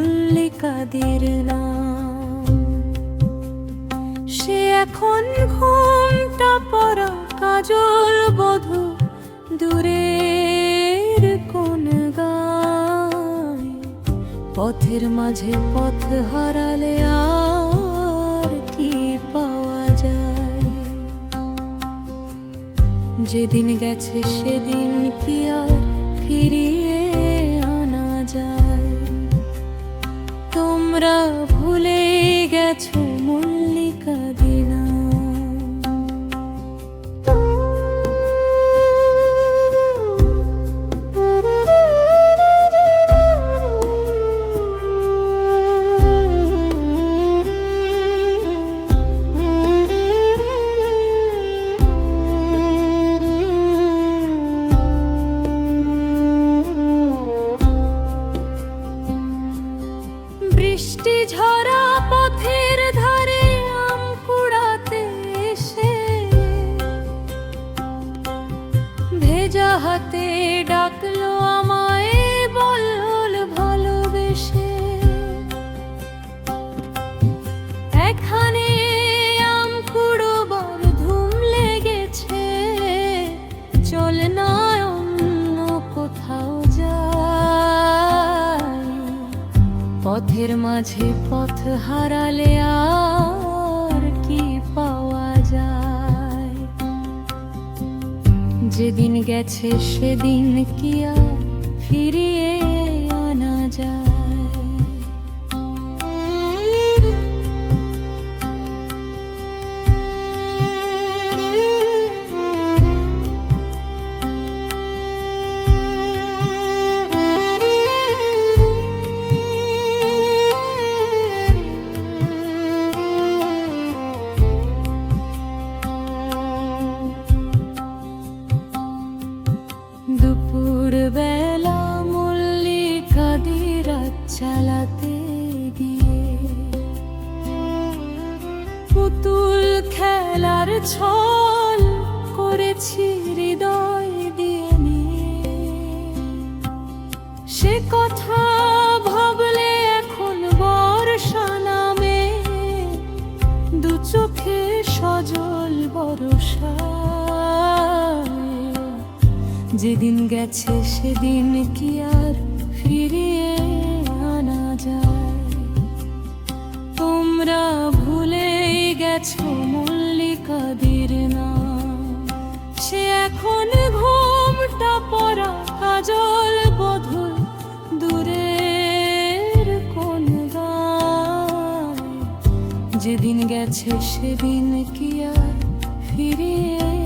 মল্লিকাদের নাম। সে এখন ঘোমটা পরা কাজল বধূ দূরের কোন গায়। পথের মাঝে পথ হারালে আর কি পাওয়া যায়? যেদিন গেছে সেদিন কি আর ফিরিয়ে আনা যায়? তোমরা ভুলে গেছো মল্লিকাদের নাম। বৃষ্টি ঝরা পথের ধারে আম কুড়াতে এসে ভেজা হাতে ডাকলো আমায় বলল ভালোবেসে। এখানে আম কুড়োবার ধুম লেগেছে, চল না অন্য কোথাও যাই। পথের মাঝে পথ হারালে আর কি পাওয়া যায়? যেদিন গেছে সেদিন কি আর ফিরিয়ে আনা যায়? দুপুর বেলা মল্লিকাদের রাত চালাতে গিয়ে পুতুল খেলার ছল করেছি হৃদয় দিয়ে নিয়ে। সে কথা ভাবলে এখন বর্ষা নামে, দু চোখে সজল বরষা। যেদিন গেছে সেদিন কি আর ফিরিয়ে আনা যায়? তোমরা ভুলে গেছো মল্লিকাদের নাম। সে এখন ঘোমটা পরা কাজল বধূ দূরের কোন গায়। যেদিন গেছে সেদিন কি আর ফিরিয়ে